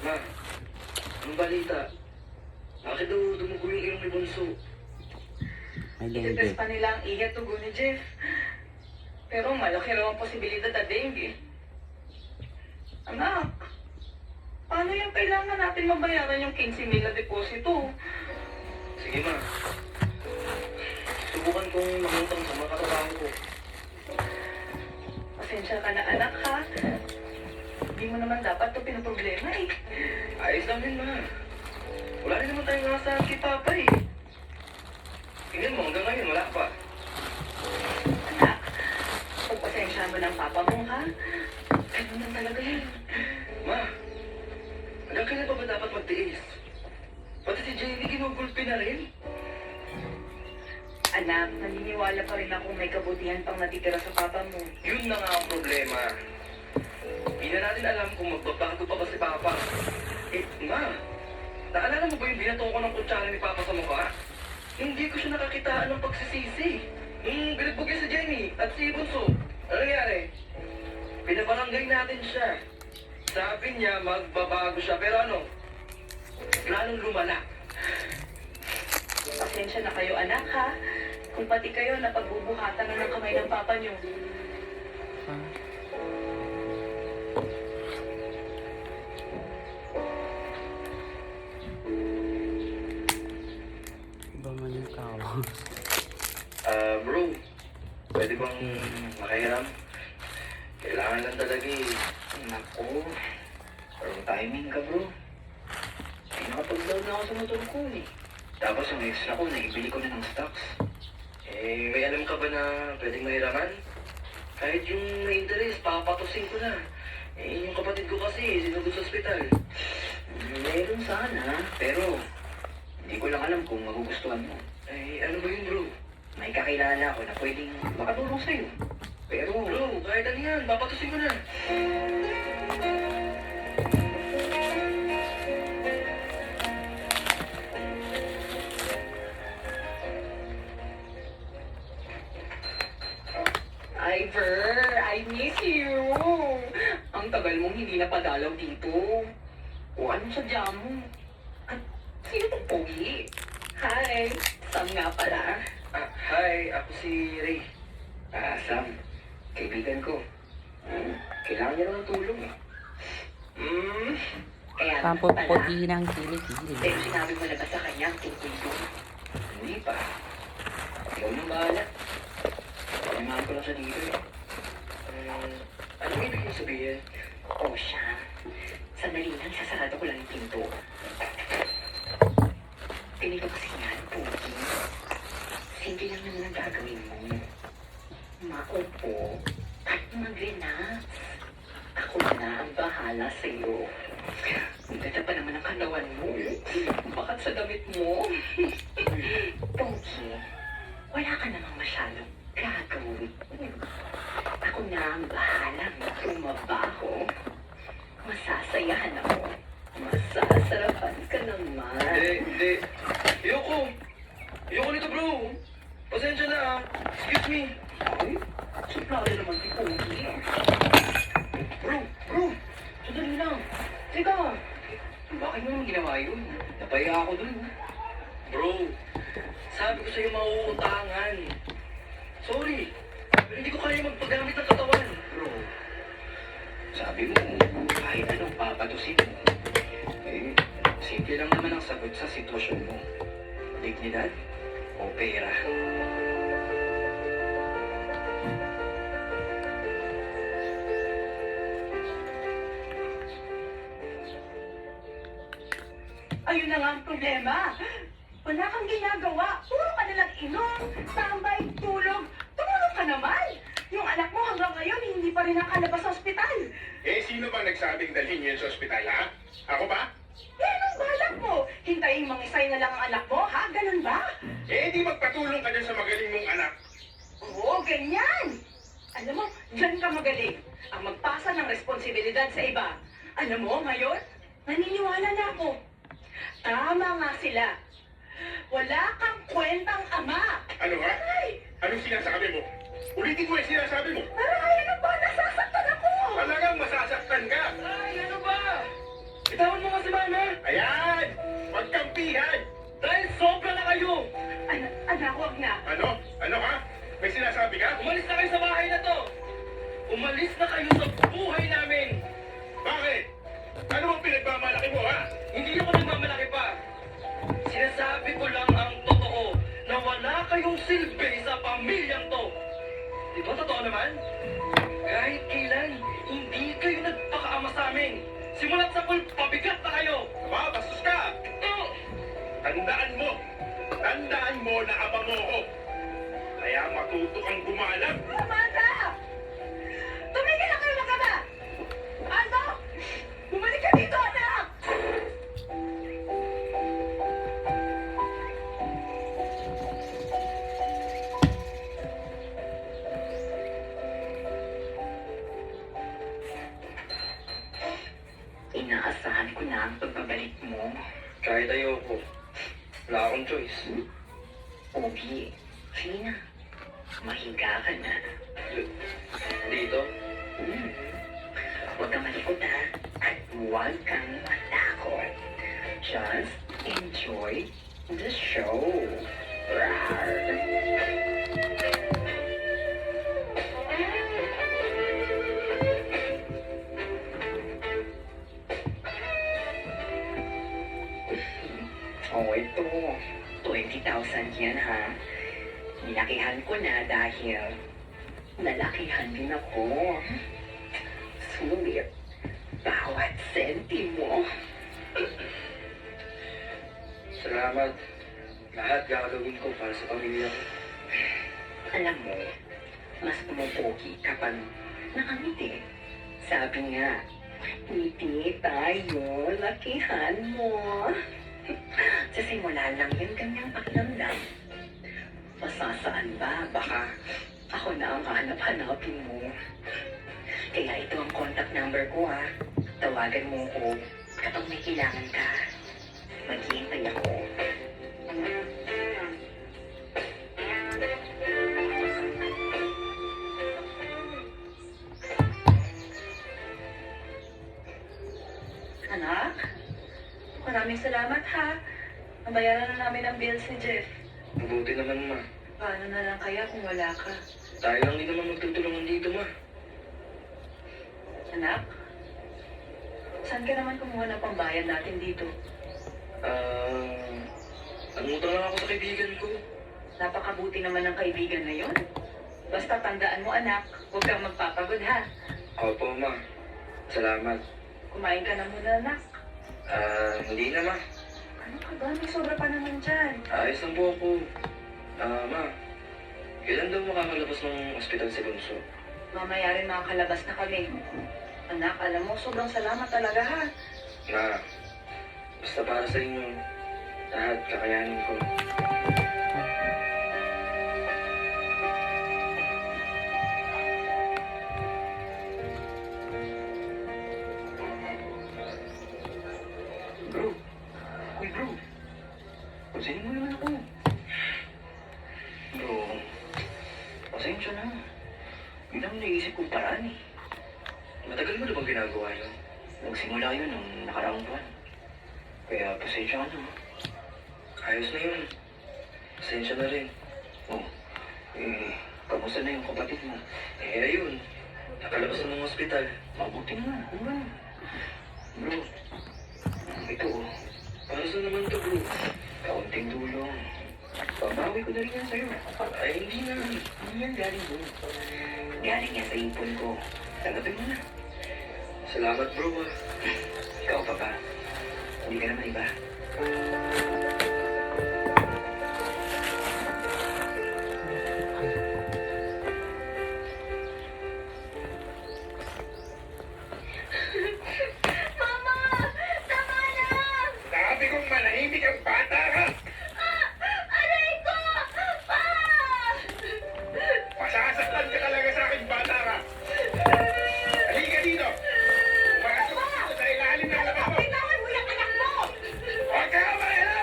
Ma, anong balita? Bakit daw dumugo yung ilong ni Bunso? May Ititest dengue. pa nila ang ihi at tugo ni Jeff. Pero malaki raw ang posibilidad na dengue. Anak, paano yung kailangan natin mabayaran yung 15,000 na deposito? Sige, Ma. Subukan kong mangutang sa mga katrabaho ko. Pasensya ka na anak ha. Hindi mo naman dapat ito pinoproblema eh. Ayos lang din, Ma. Wala rin naman tayong nasa kay Papa eh. Tingnan mo, hanggang ngayon wala pa. Anak, pagpasensya mo ng papa mo ha. Ganun lang talaga yun. Ma, hanggang kailan pa ba dapat magtiis? Pati si Jenny ginugulpi na rin. Anak, naniniwala pa rin akong may kabutihan pang natitira sa papa mo. Yun na nga ang problema. Hindi na natin alam kung magbabago pa ba si Papa. Eh, Ma, naalala mo ba yung binato ko ng kutsara ni Papa sa mukha? Hindi ko siya nakakitaan ng pagsisisi. Binagbog niya si Jenny at si Bunso. Ano nangyari? Pinabarangay natin siya. Sabi niya magbabago siya, pero ano? Lalong lumala. Pasensya na kayo anak ha. Kung pati kayo napagbubuhatan na ng kamay ng papa niyo. Iba man yung kawa. Bro, pwede bang makahiram? Kailangan lang talaga eh. Nako, parang timing ka bro. Ay, nakapag-down na ako sa motor ko eh. Tapos yung extra ko, naibili ko na ng stocks. Eh, may alam ka ba na pwedeng mahiraman? Kahit yung may interest, papatusin ko na. Eh, yung kapatid ko kasi, sinugod sa ospital. Meron sana, pero hindi ko lang alam kung magugustuhan mo. Eh, ano ba yun, bro? May kakilala ko na pwedeng makatulong sa'yo. Pero, Bro, kahit ano yan, papatusin ko na. Ivor, I miss you. Ang tagal mong hindi napadalaw dito. O anong sadya mo? At sino tong pogi? Hi, Sam nga pala. Hi, ako si Ray. Sam, kaibigan ko. Kailangan niya lang ng tulong eh. Kaya Sampo pala, puti ng kilikili. pero sinabi mo na ba sa kanya ang tungkol doon? Hindi pa. Ikaw nang bahala. Panimahan ko lang siya dito eh. Anong ibig mong sabihin? O siya, sandali lang, sasarado ko lang yung pinto. Ganito kasi yan, pogi. Simple lang naman ang gagawin mo. Maupo at mag-relax. Ako na ang bahala sa'yo. Ang ganda pa naman ang katawan mo. Bakit sa damit mo? Pogi, wala ka namang masyadong gagawin. Ako na ang bahalang tumabaho. Masasayahan ako. Masasarapan ka naman. Hindi. Ayoko. Ayoko nito, bro. Pasensya na, ah. Excuse me. Ay, suplado naman si Pogi. Bro. Sandali lang. Teka, bakit mo naman ginawa yun? Napaya ako dun. Bro, sabi ko sa'yo mauutangan. Sorry, pero hindi ko kaya magpagamit ng katawan. Bro, sabi mo, kahit anong papatusin mo. Eh, simple lang naman ang sagot sa sitwasyon mo. Dignidad o pera. Ayun na nga ang problema. Wala kang ginagawa. Puro ka nalang inom, tambay, tulog. Tumulong ka naman. Yung anak mo hanggang ngayon hindi pa rin nakalabas sa ospital. Eh, sino ba nagsabing dalhin niyo yun sa ospital, ha? Ako ba? Eh, anong balak mo? Hintayin mangisay na lang ang anak mo, ha? Ganun ba? Eh, di magpatulong ka dyan sa magaling mong anak. Oo, ganyan. Alam mo, dyan ka magaling. Ang magpasa ng responsibilidad sa iba. Alam mo, ngayon, naniniwala na ako. Tama nga sila. Wala kang kwentang ama. Ano ha? Ay, Anong sinasabi mo? Ulitin mo yung sinasabi mo. aray, ano ba? Nasasaktan ako. Talagang masasaktan ka. Ay, ano ba? Bitawan mo nga si Mama! Ayan! Magkampihan! Dahil sobra na kayo! Anak, huwag na. Ano? Ano ha? May sinasabi ka? Umalis na kayo sa bahay na to! Umalis na kayo sa buhay namin! Bakit? Ano bang pinagmamalaki mo ha? Hindi ako nagmamalaki pa! Sinasabi ko lang ang totoo na wala kayong silbi sa pamilyang to! Di ba totoo naman? Kahit kailan, hindi kayo nagpakaama sa amin! Simulat sa pool, pabigat na kayo! Aba, bastos ka! Oh! Tandaan mo na ama mo ko. Kaya matuto kang gumalang. Amanda! Tumigil na kayo na ka ba? Aldo! Bumalik ka dito, anak! Inaasahan ko na ang pagbabalik mo. Kahit ayoko, wala akong choice. Ogi, sige na. Mahiga ka na. Dito? Huwag kang malikot ha. At huwag kang matakot. Just enjoy the show. Rawr. Oh, ito. 20,000 yan ha. Nilakihan ko na dahil nalakihan din ako. Sulit. Bawat sentimo. Salamat. Lahat gagawin ko para sa pamilya ko. Alam mo, mas pumupogi kapag nakangiti. Sabi nga, ngiti tayo, lakihan mo. Sa simula lang yung kanyang pakiramdam. Masasaan ba? Baka ako na ang hanap-hanapin mo. Kaya ito ang contact number ko ha. Tawagan mo ko kapag may kailangan ka. Maghihintay ako. Anak? Maraming salamat ha. Nabayaran na namin ang bills ni Jeff. Mabuti naman, ma. Paano na lang kaya kung wala ka? Tayo lang din naman magtutulungan dito, ma. Anak? Saan ka naman kumuha ng pambayad natin dito? Nangutang lang ako sa kaibigan ko. Napakabuti naman ng kaibigan na yon. Basta tandaan mo anak, huwag kang magpapagod ha. Opo, ma. Salamat. Kumain ka na muna anak. Hindi na, ma. Ano ka ba? May sobra pa naman dyan. Ayos lang po ako. Ma. Kailan daw makakalabas ng ospital si Bunso? Mamaya rin makakalabas na kami. Anak, alam mo, sobrang salamat talaga ha. Ma. Basta para sa inyo, lahat kakayanin ko. Bro. Uy, bro. Pansinin mo naman ako. Bro, pasensya na. Yun ang naisip kong paraan eh. Matagal mo na bang ginagawa yun? Nagsimula yun nung nakaraang buwan. Kaya pasensya ka na. Ayos na yun. Pasensya na rin. Oh, kamusta na yung kapatid mo? Ayun. Nakalabas na ng ospital. Mabuti na. Ano? Bro, ito oh. Para saan naman to, bro? Kaunting tulong. Babawi ko na rin yan sa'yo. Ay, hindi na. Ano yan galing doon? Galing yan sa ipon ko. Tanggapin mo na. Salamat, bro, ah. Ikaw pa ba? Hindi ka naman iba. Mama! Tama na! Sabi kong manahimik ang bata ka. Aray ko! Pa! Masasaktan ka talaga sa akin, bata ka. Halika dito. Pumasok dito sa ilalim ng lababo. Bitawan mo yung anak mo! Huwag ka maela!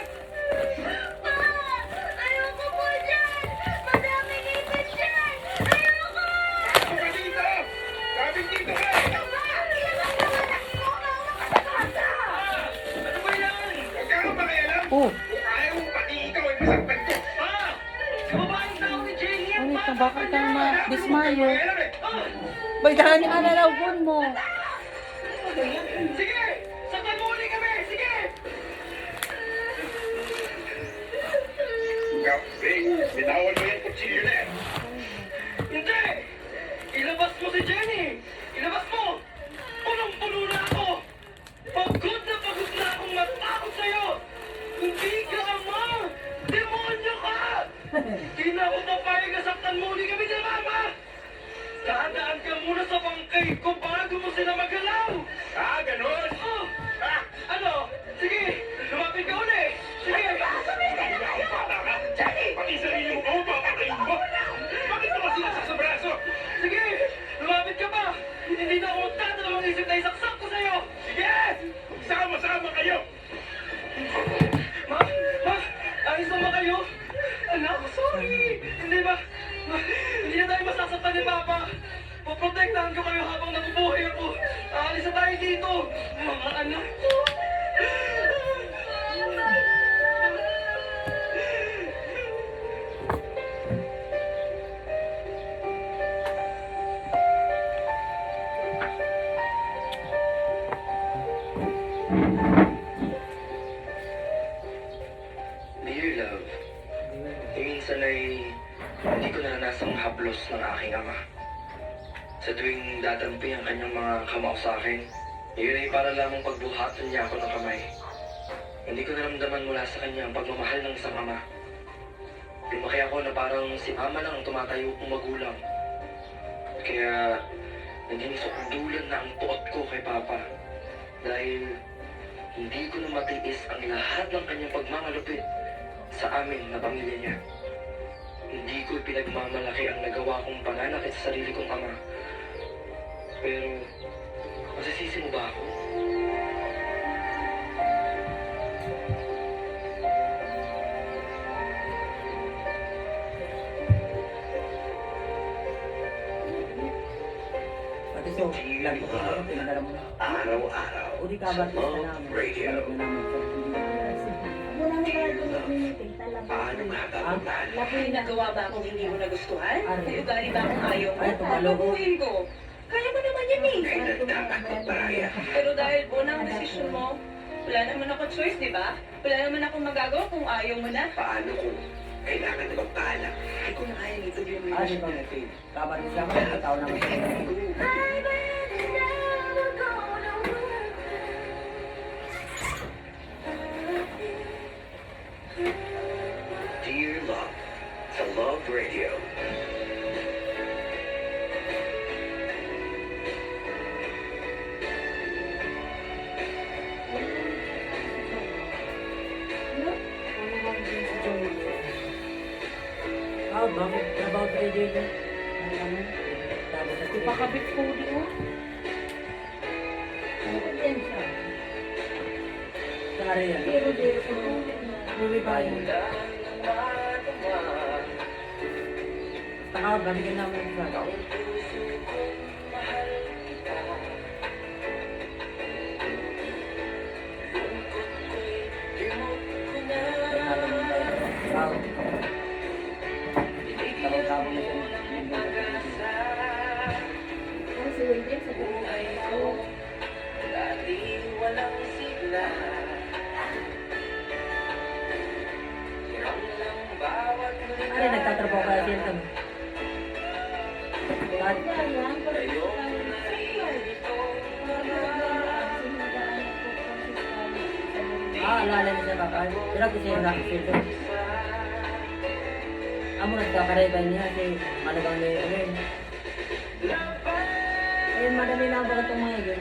Oh, Ayaw mo pati ikaw ay masaktan ko. Ah! Kababaeng tao ni Jenny ang ulit ka, bakit ka dismayo? Ah! Bay, dahan niya ka na raw, mo. Sige! Saktan mo ulit kami! Sige! Kapring, bitawan mo yung kutsilyo na yan. Hindi! Ilabas mo si Jenny! Ilabas mo! Punong-puno na ako! Pagod na akong matakot sa'yo! Hindi ka ama! Demonyo ka! Di na ako papayag na saktan mo ulit kami ni Mama! Daan ka muna sa bangkay ko bago mo sila magalaw! Ah, ganun? Oh! Ah, Ano? Sige! Lumapit ka ulit! Sige! wala akong bata ka. Pati sarili mo ko, papakain mo. Bakit mo kasi nasa sa braso? Sige! Lumapit ka pa! Hindi na ako magtatalawang isip na isaksak ko sa'yo! Sige! Sama-sama kayo. Ma! Ayos naman kayo? Anak, sorry! Hindi ba? Hindi na tayo masasaktan ni Papa! Poprotektahan ko kayo habang nabubuhay ako! Aalis na tayo dito! Mga anak ko! Dear love, minsan ay hindi ko naranasang haplos ng aking ama. Sa tuwing datampi ang kanyang mga kamao sa akin, iyon ay para lamang pagbuhatan niya ako ng kamay. Hindi ko naramdaman mula sa kanya ang pagmamahal ng isang ama. Lumaki ako na parang si mama lang ang tumatayo kong magulang. Kaya naging sukdulan na ang puot ko kay Papa. Dahil hindi ko na matiis ang lahat ng kanyang pagmamalupit sa amin na pamilya niya. Hindi ko pinagmamalaki ang nagawa kong pananakit sa sarili kong ama. Pero, masisisi mo ba ako? Pati so, lagi ko ako, pinadala mo na. Araw-araw Uli ka ba na namin? radio. Balik na namin. Wala na ba meeting? Paano nga ba mahal? May nagawa ba akong hindi mo nagustuhan? Ari. May ugali ba akong ayaw mo? Ay, tumalo ko. Babaguhin ko. Kaya mo naman yan eh. Kailan dapat magparaya? Pero dahil buo na ang desisyon mo, wala naman ako choice, di ba? Wala naman akong magagawa kung ayaw mo na. Paano kung kailangan na magpaalam? Hindi ko na kaya nito yung Ah, di ba? Kabatis lang ako, tao naman. Dear Love, sa Love Radio. Ah, bakit? About radio yun? Ano? Tapos sa Ipakabit ko di o. Yan siya. Sari yan. Pero dito ko. Movie ba yun? Taka, balikan namin sa Ang si Wendy sa buhay ko. Ay, nagtatrabaho ka din kami. At, Yan, alala niya siya baka. Pero kasi yung nakikita. Amo nagkakareban niya kasi malagang na yun. Ayun, madami na ba itong mga yun?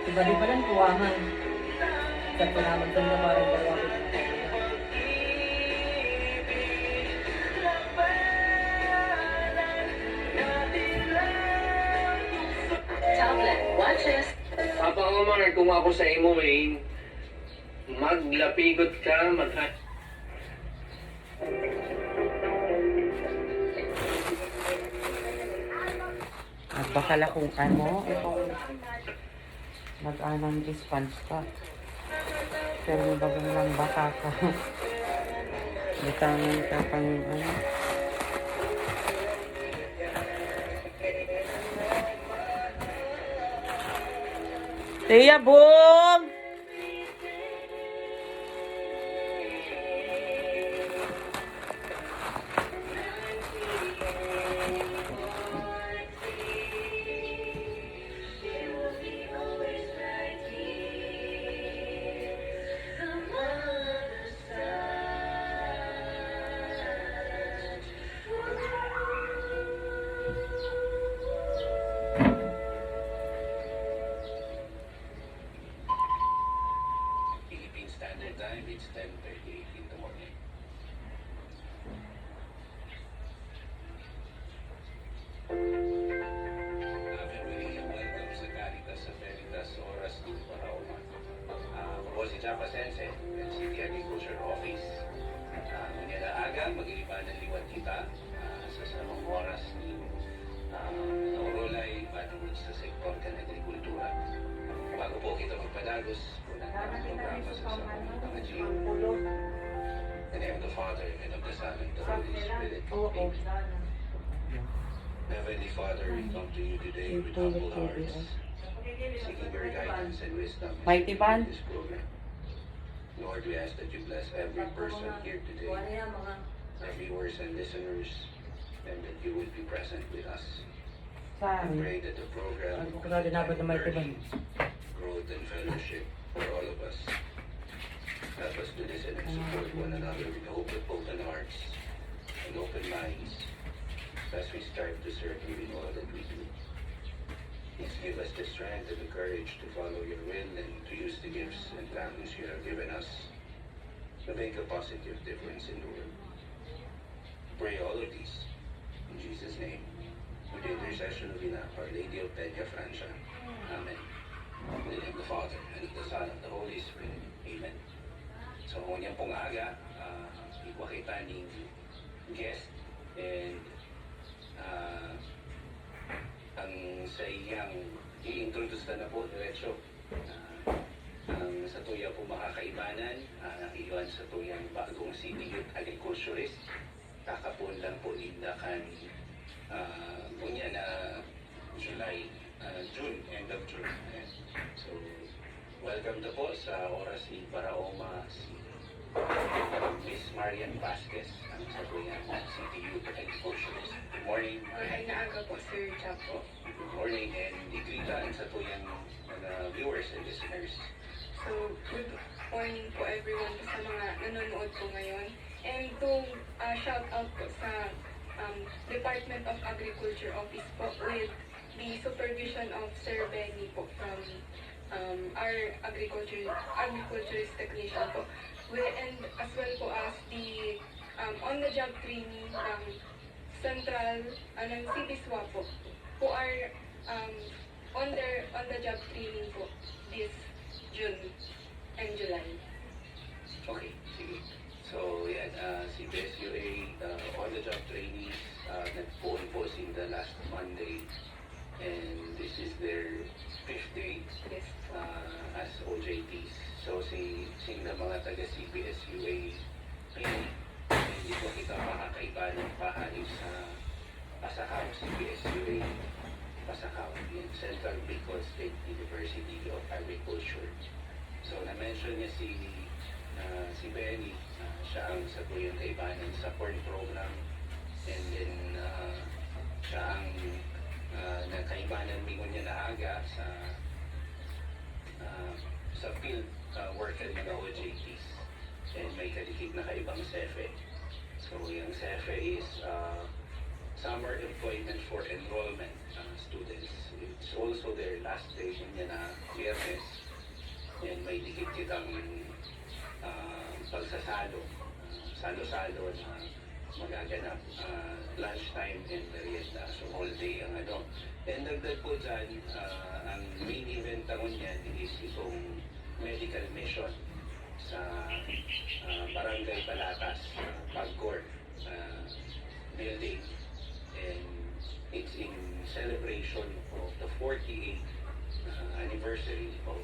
Iba di pa lang kuwangan. Sa pinaman ko na parang dalawa. Tablet, watches. Papangaman kung ako sa imo, Wayne, maglapigot ka, At bakala kung ano, itong nag-anang response ka. Pero may bagong lang baka ka. Butangan ka pang ano. Tia Bong! Philippine Standard Time, it's 10:38 in the morning. Welcome sa Caritas sa Veritas Oras din para umat. Ako po si Chapa Sense, ng City Agriculture Office. Ngunya na aga, mag-iibanan liwat kita sa samang oras ni Naurulay Banunod sa sektor ng agrikultura. Bago po kita magpadagos, unang programa sa mga G. In the name of the Father, and of the Son, and of the Holy Spirit. Amen. Heavenly Father, we come to you today with humble hearts, seeking your guidance and wisdom Mighty in Man. this program. Lord, we ask that you bless every person here today, our viewers and listeners, and that you will be present with us. We Saan? pray that the program Ano ko na dapat na Mighty Man? growth and fellowship for all of us. Help us to listen and support one another with open hearts and open minds as we start to serve you in all that we do. Please give us the strength and the courage to follow your will and to use the gifts and talents you have given us to make a positive difference in the world. Pray all of these in Jesus' name, with the intercession of Our Lady of Peña Francia. Amen. In the name of the Father, and of the Son, and of the Holy Spirit. Amen. So, ngayon pong aga, ikaw kita ng guest and ang sa iyang i-introduce na po diretso. Ang sa tuya po makakaibanan, iyon sa tuyang bagong City Youth Agriculturist. Kakapon lang po ninda kan punya na July, June, end of June. Ayan. So, welcome na po sa oras ni Paraoma si Miss Marian Vasquez, ang sa tuyang City Youth Agriculturist. Good morning. Ay naaga po, Sir Chapo. Good morning, and igrita sa tuyang mga viewers and listeners. So, good morning po everyone sa mga nanonood po ngayon. And to shout out po sa Department of Agriculture Office po with the supervision of Sir Benny po from our agriculturist technician po. And as well po as the on-the-job training ng Central, ng CBSWA po, who are on the job training po this June and July. Okay, sige. So, yan, si BSUA on-the-job trainees nagpuon po in the last Monday, and this is their 5th day Yes. as OJTs. So, sing na mga taga-CBSUA hindi po kita makakaiba ng pahalim sa Pasakaw, CBSUA Pasakaw, in Central Bicol State University of Agriculture. So, na-mention niya si Benny, siya ang sa tuyong kaibanan sa corn program, and then siya ang nagkaibanan mingon niya na aga sa field work and mga OJTs, and may kadikit na kaibang CEFE. So yung CEFE is Summer Employment for Enrollment students. It's also their last day niya na Biyernes, and may dikit kitang pagsasalo, salo-salo na magaganap lunchtime and merienda. So all day ang ano. And dagdag po dyan, ang main event taon niyan is itong medical mission sa Barangay Balatas, Pagcor building. And it's in celebration of the 48th anniversary of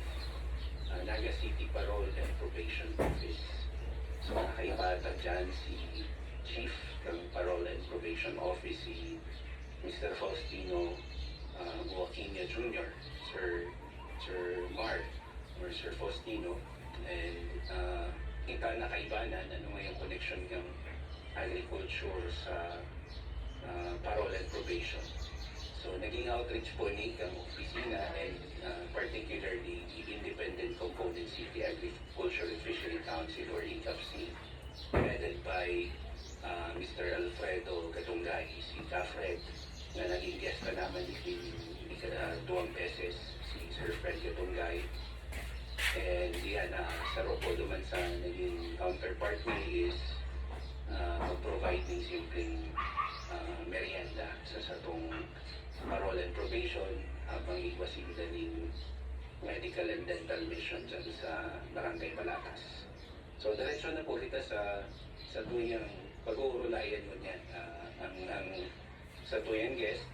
Naga City Parole and Probation Office. So nakaibata dyan si Chief ng Parole and Probation Office, si Mr. Faustino Joaquina Jr., Sir Mark, or Sir Faustino, and kita nakaibanan ano nga yung connection ng agriculture sa parole and probation. So naging outreach po ni ang opisina and particularly the Independent Component City Agriculture and Fishery Council or ICAPC, headed by Mr. Alfredo Gatungay, si Kafred, na naging guest na naman ni 2 beses, si Sir Fred Gatungay. And yan, sa Ropo naman sa naging counterpart niya is mag-provide ng simpleng merienda sa satong parole and probation habang iwasin din medical and dental mission dyan sa Barangay Balakas. So diretsyo na po kita sa tuyang pag-uurulayan mo niyan. Ang sa tuyang guest,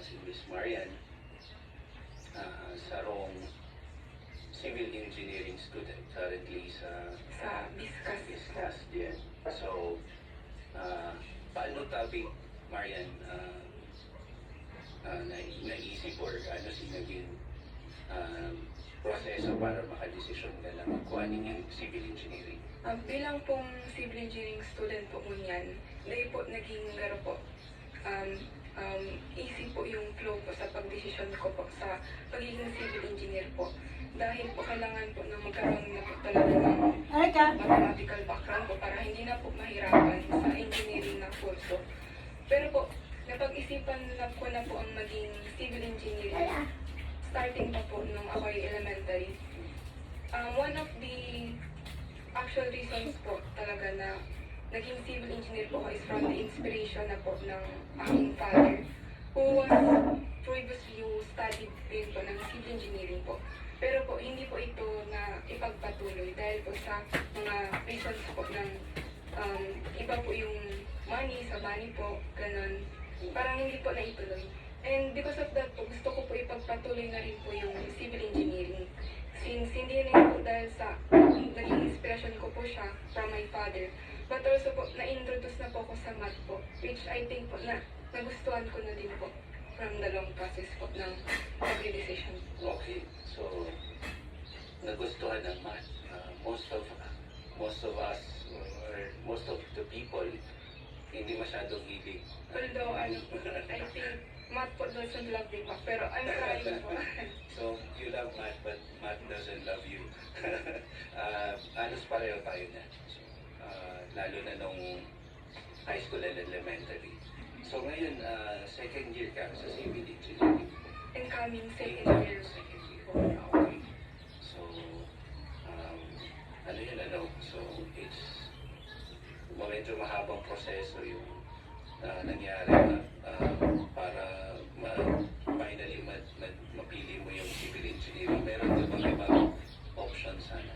si Miss Marian, sarong civil engineering student currently sa Biscas. Yan. So, paano tabi, Marian, naisip or ano si naging proseso para makadesisyon ka na magkuha ng civil engineering? Bilang pong civil engineering student po mo yan, dahil po naging garo po, easy po yung flow po sa pagdesisyon ko po sa pagiging civil engineer po. Dahil po kailangan po na magkaroon na po talaga ng mathematical background po para hindi na po mahirapan sa engineering na kurso. Pero po, napag-isipan na ko na po ang maging civil engineering starting pa po nung ako ay elementary. One of the actual reasons po talaga na naging civil engineer po is from the inspiration na po ng aking father, who was previously studied din po ng civil engineering po. Pero po, hindi po ito na ipagpatuloy dahil po sa mga reasons po ng iba po yung money sa money po, ganun. Parang hindi po naituloy. And because of that po, gusto ko po ipagpatuloy na rin po yung civil engineering. Since hindi rin po dahil sa naging inspiration ko po siya from my father. But also po, na-introduce na po ako sa math po, which I think po na nagustuhan ko na din po from the long process po ng every decision. Okay, so nagustuhan ng math. Most of us or most of the people hindi masyadong hilig. Although, I think math po doesn't love me pa, pero I'm trying po. So you love math but math doesn't love you. Alos pareho tayo na. So, lalo na nung high school and elementary. So ngayon, second year ka sa civil engineering. Incoming second year. Second year. Okay. So, ano yun, So, it's medyo mahabang proseso yung nangyari na para finally mapili mo yung civil engineering. Meron ka bang ibang options sana?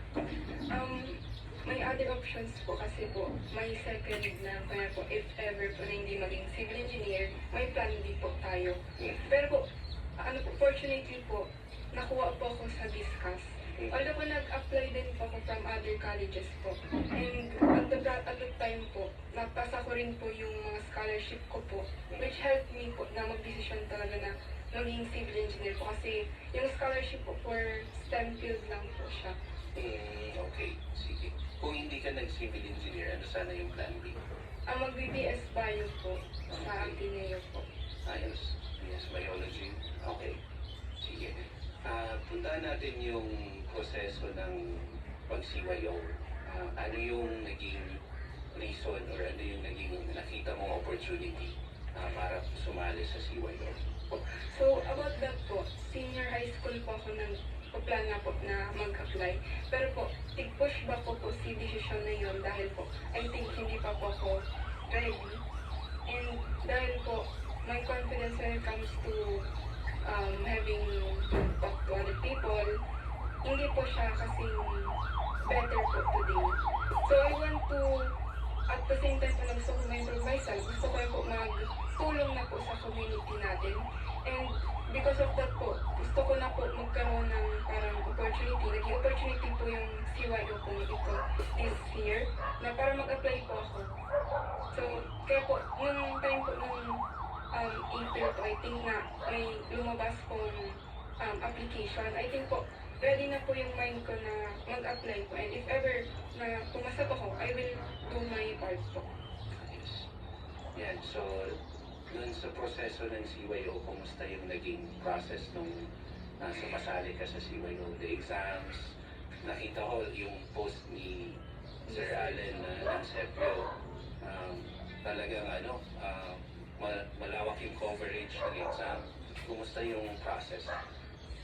May other options po kasi po, may second na kaya po if ever po na hindi maging civil engineer, may plan B po tayo. Pero po, fortunately po, nakuha po ako sa Biscas. Although po nag-apply din po ako from other colleges po. And at the time po, napasa ko rin po yung mga scholarship ko po, which helped me po na mag-decision talaga na maging civil engineer po kasi yung scholarship po for STEM field lang po siya. Okay, sige. Kung hindi ka nag-civil engineer, ano sana yung plan B? Mag-BBS Bio po sa Ateneo po. Ayos. Yes, biology. Okay. Sige. Puntahan natin yung proseso ng pagsiwayaw. Ano yung naging reason or ano yung naging nakita mong opportunity para sumali sa siwayaw? So, about that po, senior high school po ako plan na po na mag-apply. Pero po, tig-push back ko po si decision na yun dahil po, I think hindi pa po ako ready. And dahil po, my confidence when it comes to having to talk to other people, hindi po siya kasing better po today. So I want to, at the same time po na gusto ko ma-improve myself, gusto ko po magtulong na po sa community natin. And because of that po, gusto ko na po magkaroon ng parang opportunity naging opportunity po yung CYO po ito this year na para mag-apply po ako. So, kaya po, nung time po nung April po, I think na may lumabas pong application. I think po, ready na po yung mind ko na mag-apply po. And if ever na pumasok ako, I will do my part po. Yes. Yan, so dun sa proseso ng CYO, kumusta yung naging process nung sumasali ka sa CYO, the exams, nakita ko yung post ni Sir Allen ng SEPIO, talagang malawak yung coverage ng exam. Kumusta yung process?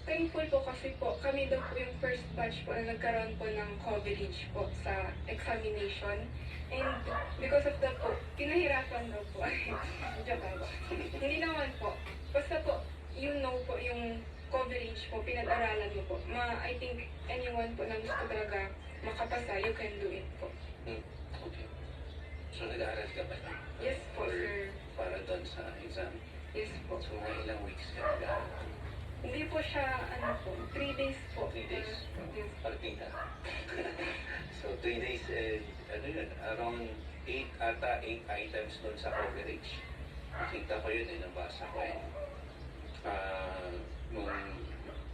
Thankful po kasi po, kami daw po yung first batch po na nagkaroon po ng coverage po sa examination. And because of that po, pinahirapan daw po. Joke lang po. Hindi naman po. Basta po, you know po yung coverage po, pinag-aralan mo po. I think anyone po na gusto talaga makapasa, you can do it po. Okay. So nag-aaral ka ba? Yes po, Or sir. para doon sa exam? Yes po. So mga ilang weeks ka nag-aaral? Hindi po siya, 3 days po. 3 days. Yes. Parating ka. So 3 days, around 8 items doon sa coverage. Nakita ko yun, nabasa ko yun. Nung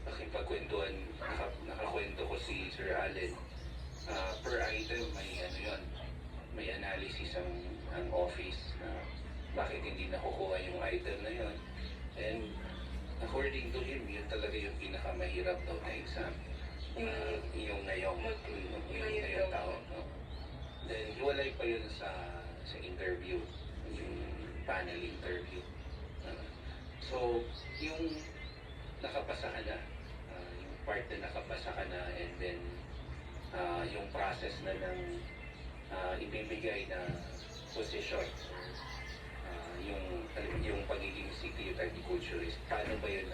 nakipagkwentuhan, nakakwento ko si Sir Allen, per item may analysis ang office na bakit hindi nakukuha yung item na yun. And according to him, yun talaga yung pinakamahirap daw na exam. Yung ngayong taon. No? Then, hiwalay pa yun sa interview, yung panel interview. So, yung nakapasa ka na, yung part na nakapasa ka na, and then yung process na ng ibibigay na position, yung pagiging city youth agriculturist, paano ba yun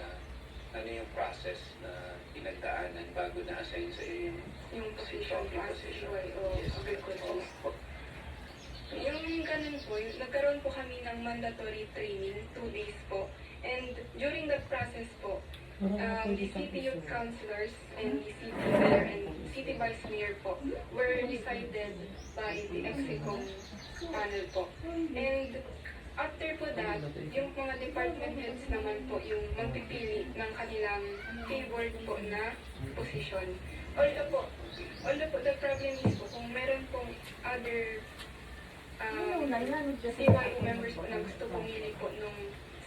ano yung process na pinagdaanan bago na-assign sa iyo Yung position po as CYO Yes. agriculturist po. Yung ganun po, nagkaroon po kami ng mandatory training, 2 days po. And during that process po, the city youth councilors and the city mayor and city vice mayor po were decided by the EXICOM panel po. And after po that, yung mga department heads naman po yung magpipili ng kanilang favored po na position. Although po, the problem is po, kung meron pong other CYO members po na gusto pumili po nung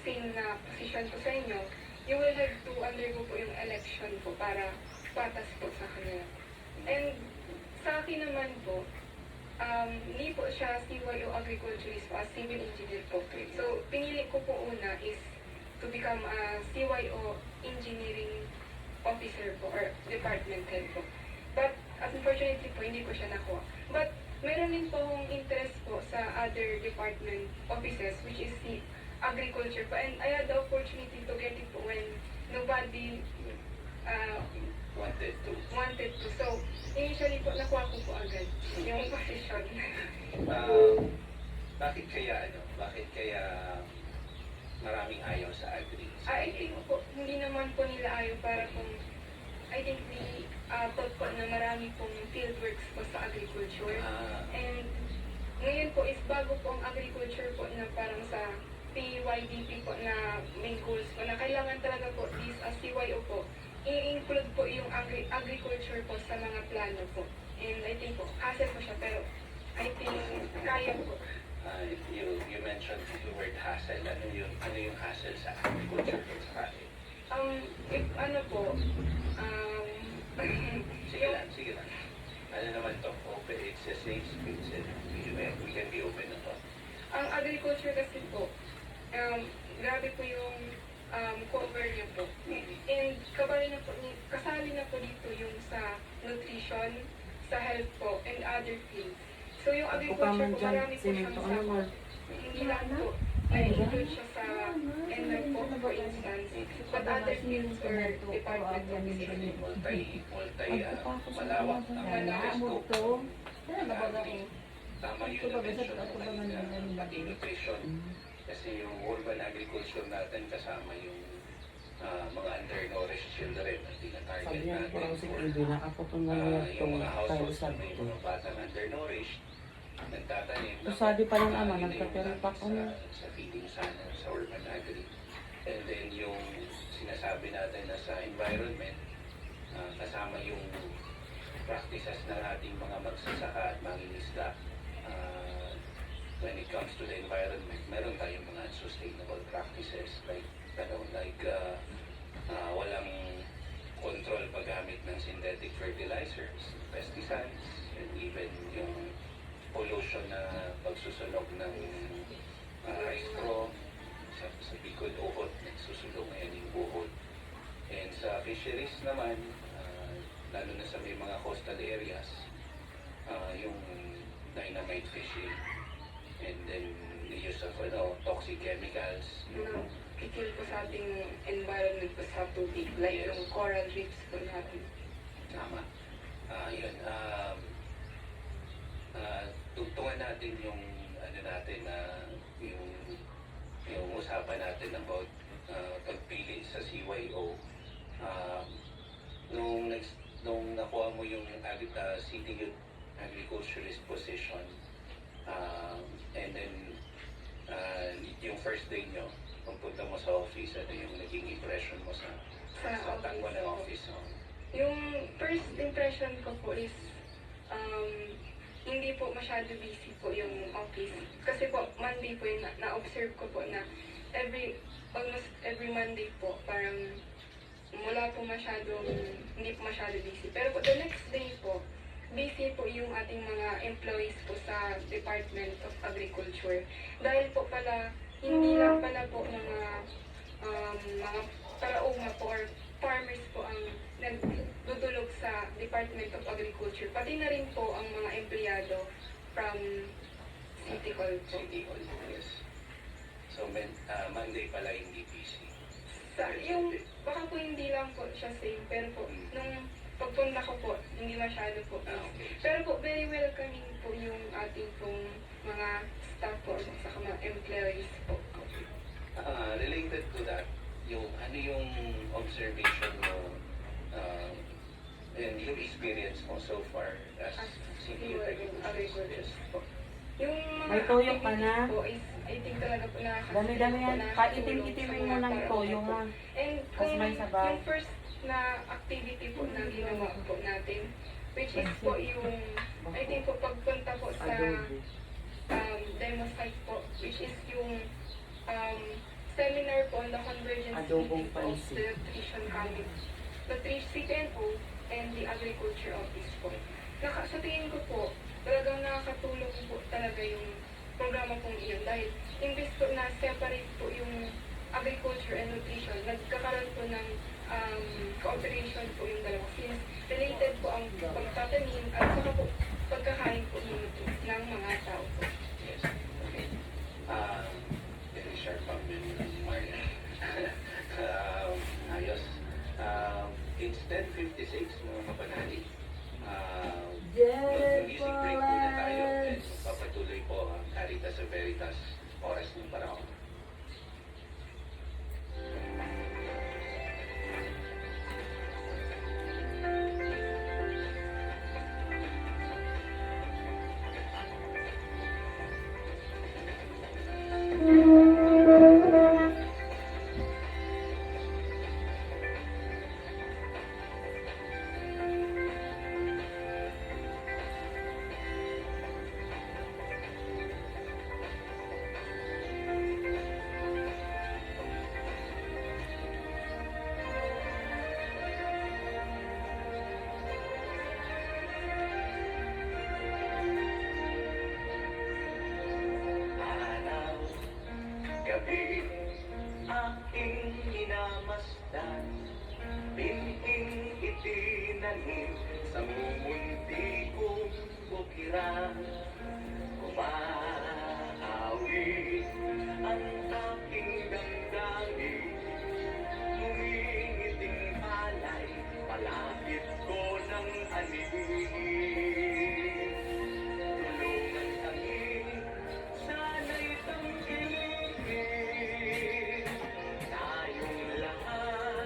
same na position po sa inyo, you will have to undergo po yung election po para patas po sa kanila. And sa akin naman po, hindi po siya CYO agriculturist po, as civil engineer po. So, pinili ko po una is to become a CYO engineering officer po or department head po. But unfortunately po, hindi ko siya nakuha. But meron din po akong interest po sa other department offices, which is the agriculture po. And I had the opportunity to get it po when nobody wanted to. So, initially po, nakuha ko po agad yung position. Bakit kaya maraming ayaw sa agri? I think po, hindi naman po nila ayaw para kung I think the thought po na marami pong fieldworks po sa agriculture. And ngayon po is bago po ang agriculture po na parang sa PYDP po na may goals po na kailangan talaga po this as CYO po i-include po yung agriculture po sa mga plano po. And I think po, hassle po siya pero I think kaya po. You mentioned the word hassle. Ano yung hassle sa agriculture po sa atin? If ano po, Sige lang. Ano naman to? Open, it's a safe space. We can be open na to. ang agriculture kasi po, grabe po yung cover niya po. And kasali na po dito yung sa nutrition, sa health po, and other fields. So yung agriculture po, marami po siyang sakop. Hindi lang po, na-include siya sa NL po, for instance, but other fields or department offices. Malawak ang scope. Ano Tama yun na mention mo kanina, pati nutrition. Kasi yung urban agriculture natin kasama yung mga undernourished children ang tinatarget Sabihan ko raw si natin. Ibi na ako itong nangyayag Yung itong mga tayo households na sabi may ko. mga batang undernourished, nagtatanim. So, sabi pa ng ama, yun na yung nagka-peripack gamit ano. sa feeding sana sa urban agri. And then yung sinasabi natin na sa environment, kasama yung practices ng ating mga magsasaka at mangingisda. When it comes to the environment, meron tayong mga sustainable practices like walang control paggamit ng synthetic fertilizers, pesticides, and even yung pollution na pagsusunog ng rice straw sa Bicol Uhod, nagsusunog ngayon yung Uhod. And sa fisheries naman, lalo na sa may mga coastal areas, yung dynamite fishing, and then the use of toxic chemicals, Na kikil po sa ating environment po sa tubig, like Yes. yung coral reefs po natin. tama. Yun, tugtungan natin yung ano natin na yung usapan natin about pagpili sa CYO. Nung nakuha mo yung City Youth Agriculturist position, and then yung first day nyo, pagpunta mo sa office, ano yung naging impression mo sa takbo ng office? Yung first impression ko po is hindi po masyado busy po yung office. Kasi po, Monday po yung na-observe ko po na almost every Monday po, parang wala po hindi po masyado busy. Pero po, the next day po, busy po yung ating mga employees po sa Department of Agriculture. Dahil po pala, hindi lang pala po mga parauma po or farmers po ang nagdudulog sa Department of Agriculture. Pati na rin po ang mga empleyado from City Hall po. City Hall, yes. So, Monday pala hindi busy. Baka po hindi lang po siya same, pero po, nung pagpunta ko po, hindi masyado po. Okay. Pero po, very welcoming po yung ating pong mga staff po, sa mga employees po. Okay. Related to that, ano yung observation mo and yung experience mo so far as City Youth Agriculturist? Yung mga May toyo ka na? activities po is, I think talaga po Dami-dami yan. nakakatulong Kaitim-itimin sa mo mga ng paraoma toyo po. ha. And Tapos kung may sabaw. yung first na activity po na ginawa po natin, which is po yung, I think po pagpunta po sa Adobo. demo site po, which is yung seminar po on the convergence Adobong meeting of pansit. the nutrition committee, the CPNO and the agriculture office po. Sa tingin ko po, talagang nakakatulong po talaga yung programa pong iyon dahil imbes po na separate po yung agriculture and nutrition, nagkakaroon po ng cooperation po yung dalawa since related po ang pagtatanim at saka po pagkakain po ng mga tao po. Yes. Okay. Very sharp ang ng Maria. Ayos. It's 10:56 mga kapanali. Mag-music break muna tayo and papatuloy po ang Caritas sa Veritas oras ng paraon. Araw, gabi, aking inamasdan, binting itinanim sa mumunti kong bukiran. Kumaawi ang aking damdamin, ngumingiting alay, palapit ko ng anihin. Tulungan kami, sana'y tangkilikin, tayong lahat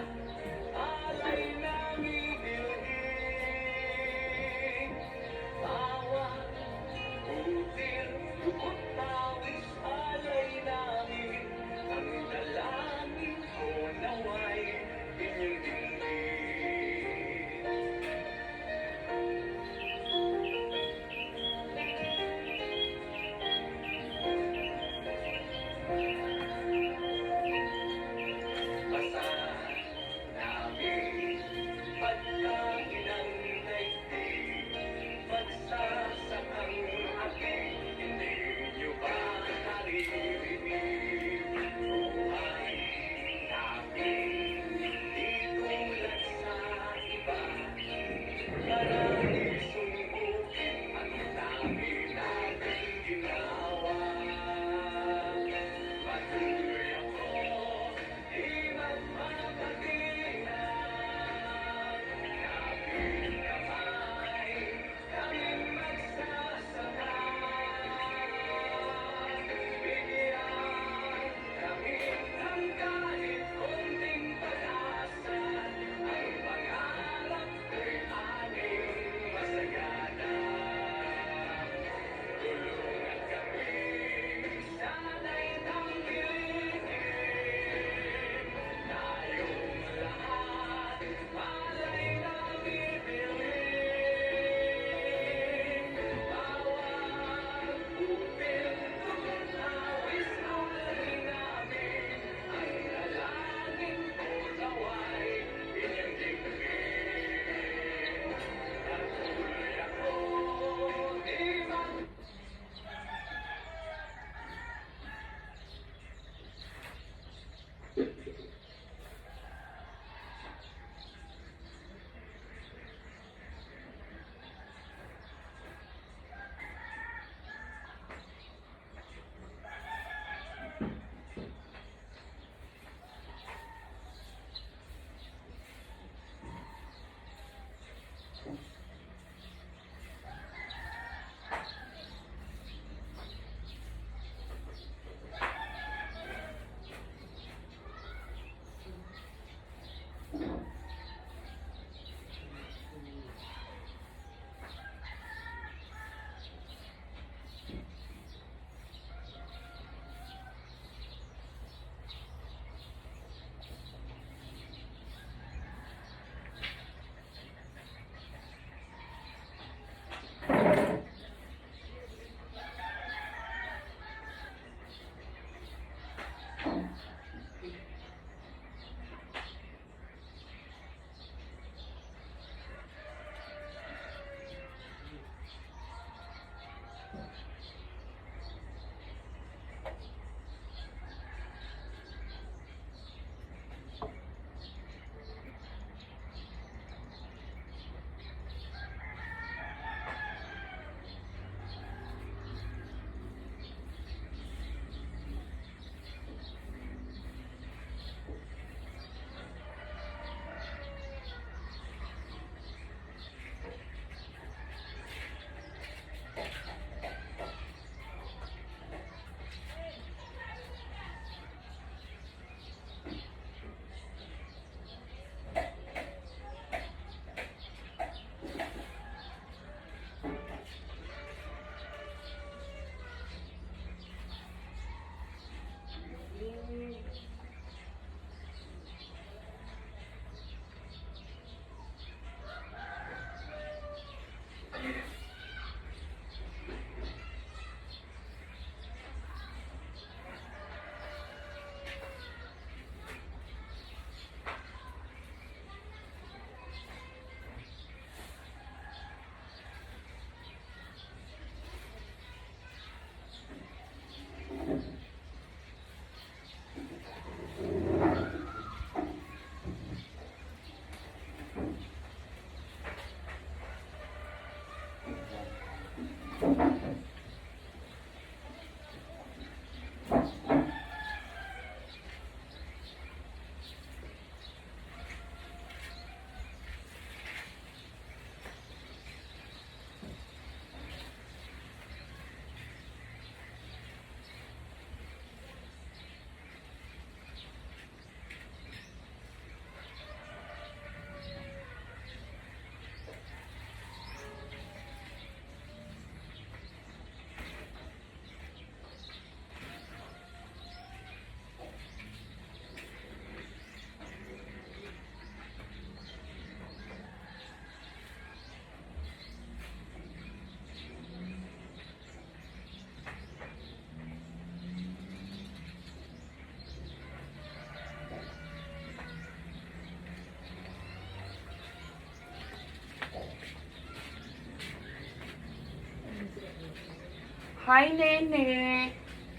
Hi, Nene.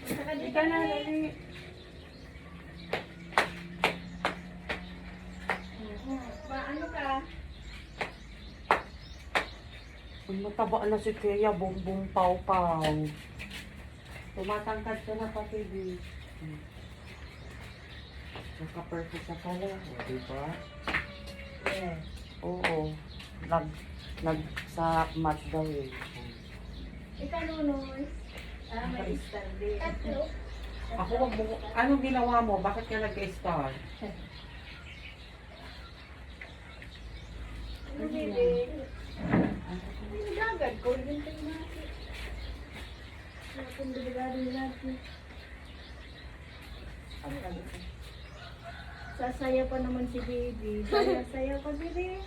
Ika na, Nene. Ano ka? Ang mataba na si Kea, bumbong paw-paw. Tumatangkad ka na pati, babe. Naka-purpose na pala. O, diba? Yes. Oo. Sa match daw eh. Ikaw, Nunoy. May star din. Ako, anong ginawa mo? Bakit ka nag-star? Ano, baby? Ay, nagagad ko. Hintay natin. Wala kong delegado natin. Sasaya pa naman si baby. Saya pa, baby.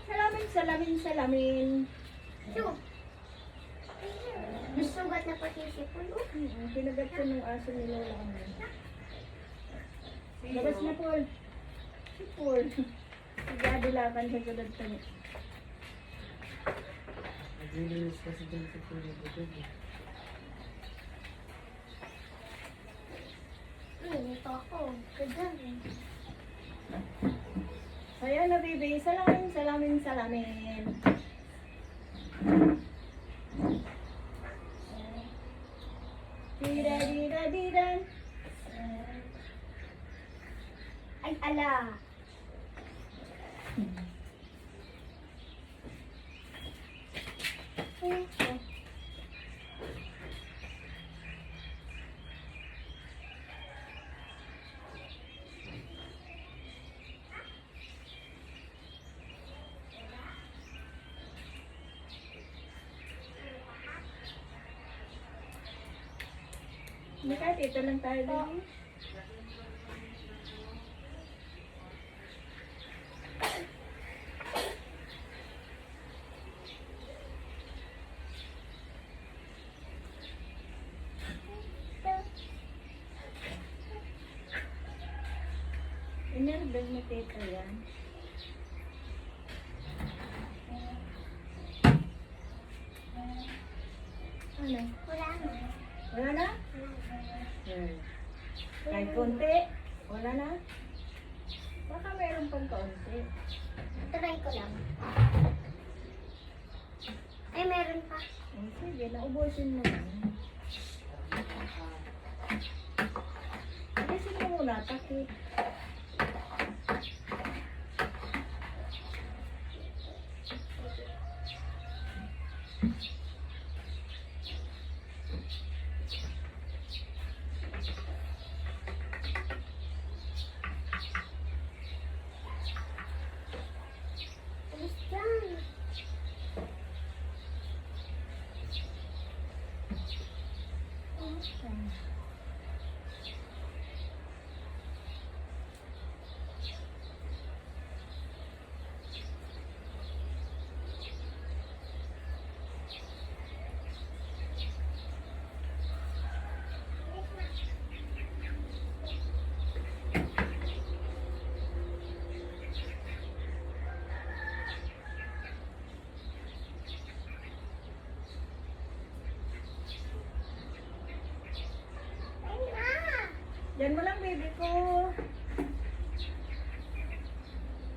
Salamin, salamin, salamin. Nasugat na pati si Paul. Pinagat ko ng aso ni Lola. Labas na, Paul. Si Paul. Nagadilakan sa gulad ka niya. Naglilinis kasi dyan sa tulog. Ito ako. Kadang. Saya na, baby. Salamin, salamin, salamin. Dida-dida-didan. Ay, ala. Kahit ito lang tayo, baby. Inervous na tita yan. Ano? Wala na. Wala na? Kahit konti? Wala na? Baka meron pang kaunti. Try ko lang. Ay, meron pa. Sige, naubusin mo na. Alisin mo muna, takip. Alis dyan. Yan mo lang, baby ko.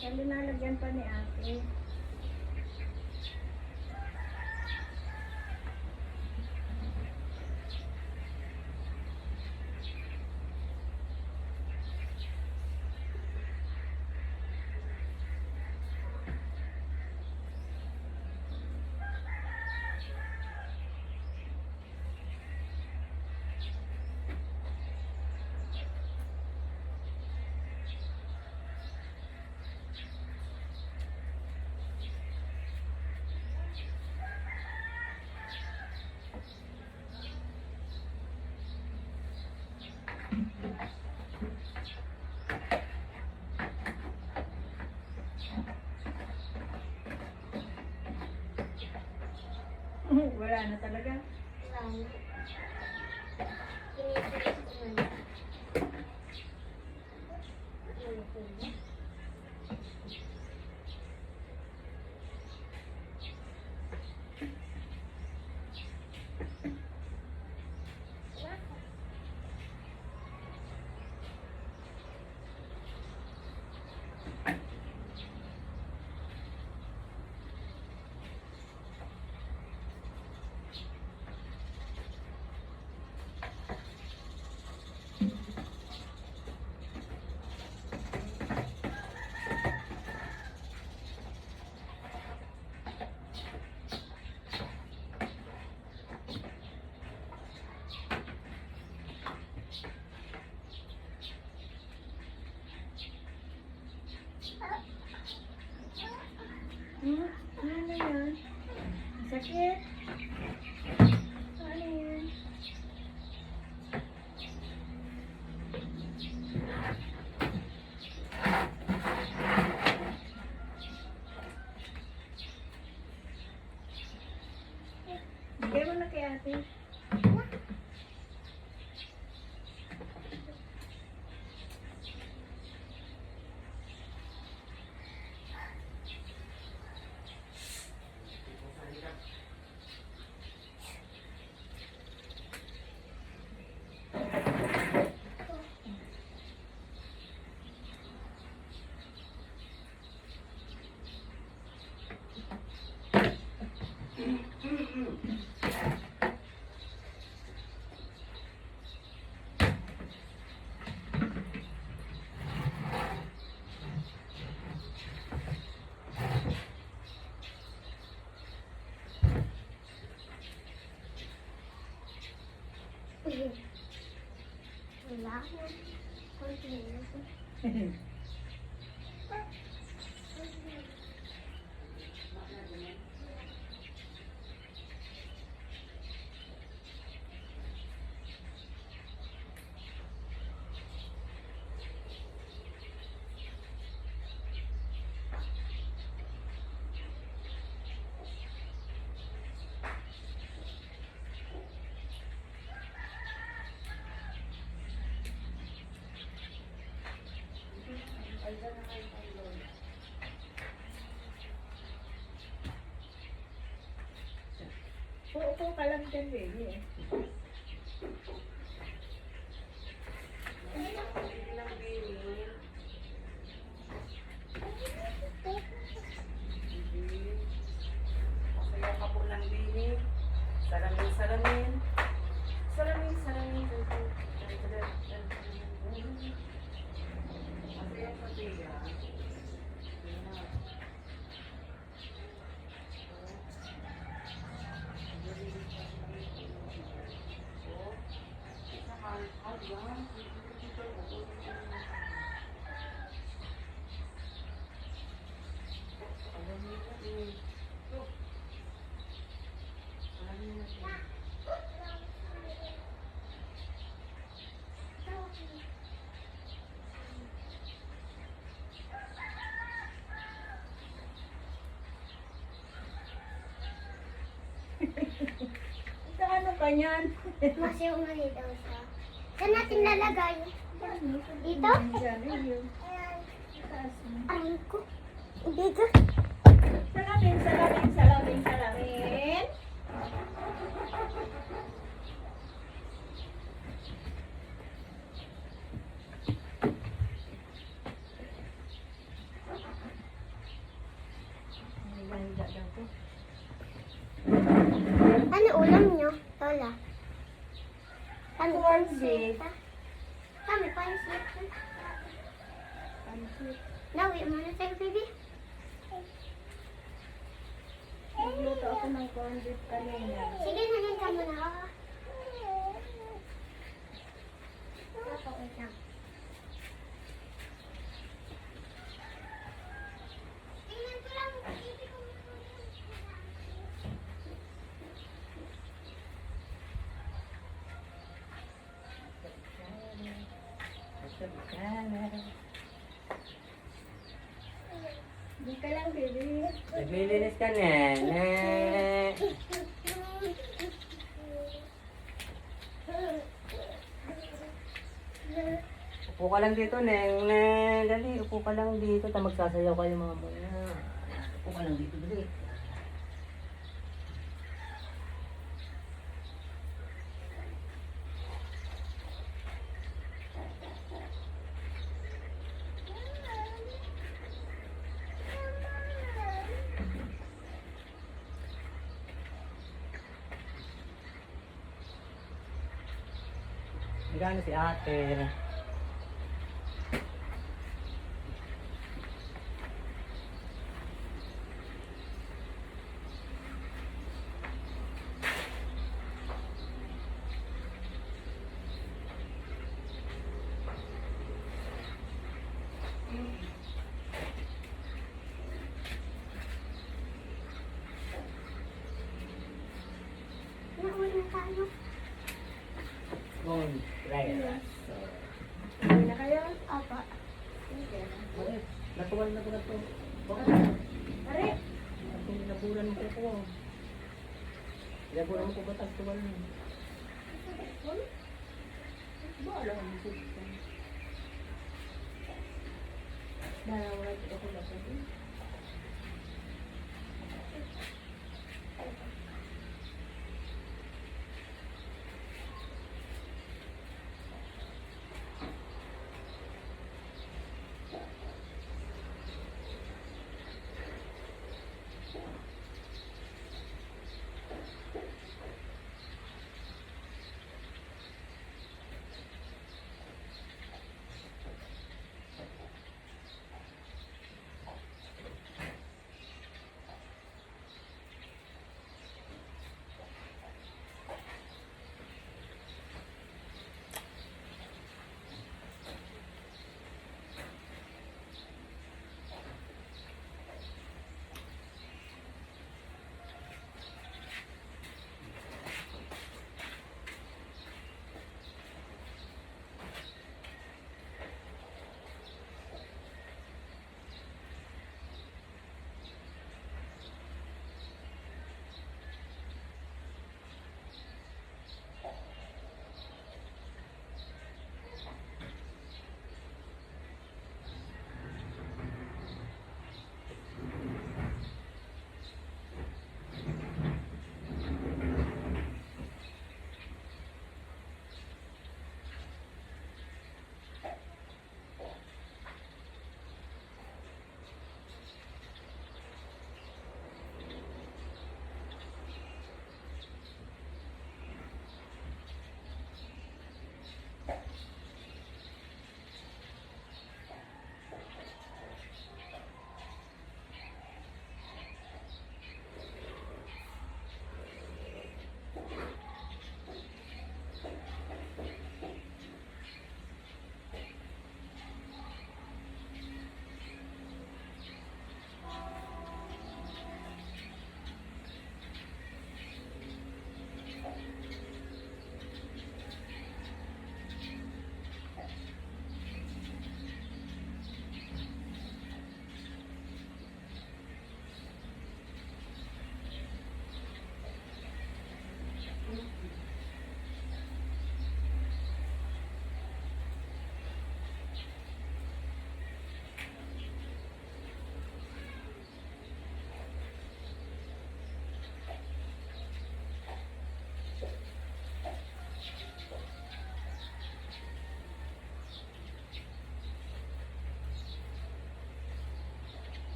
Yan linalagyan pa ni ate. Wala na talaga. Wala na. Pinipili ko na. Ano po ba? Ano yan? Sakit? Ano yan? Bigay mo na kay ate. Wala na. Continue. Upo ka lang dyan, baby. Sayaw ka po ng bini. Salamin, salamin. Salamin, salamin. Masayaw ka, Tia. Sa ano ka yan? Masyong na daw siya. Saan natin lalagay? Dito? Diyan, ayun. Taas mo. Aray ko. Dito. Salamin, salamin, salamin, salamin. Ano ulam niyo, Lola? Kami Corned beef. Kami pansit. Nawi mo na tayo, baby. Nagluto ako ng corned beef kanina. Sige, naging ka muna ako. Papa, wait lang. Tingnan ko lang. Di ka lang, baby. Naglilinis ka, Nene. Upo ka lang dito, Nene. Dali, upo ka lang dito. Magsasayaw kayo mamaya. Upo ka lang dito, dali. Magano si ate? ano. Contreras. Hindi na kayo? Apa. Sige. Bakit? Natuwal na ko na to. Bakit? Pare, Ako naburan mo ko. Naburan mo ko batas tuwal mo. bola ang system. Dalawa ako na sa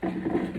Ayan.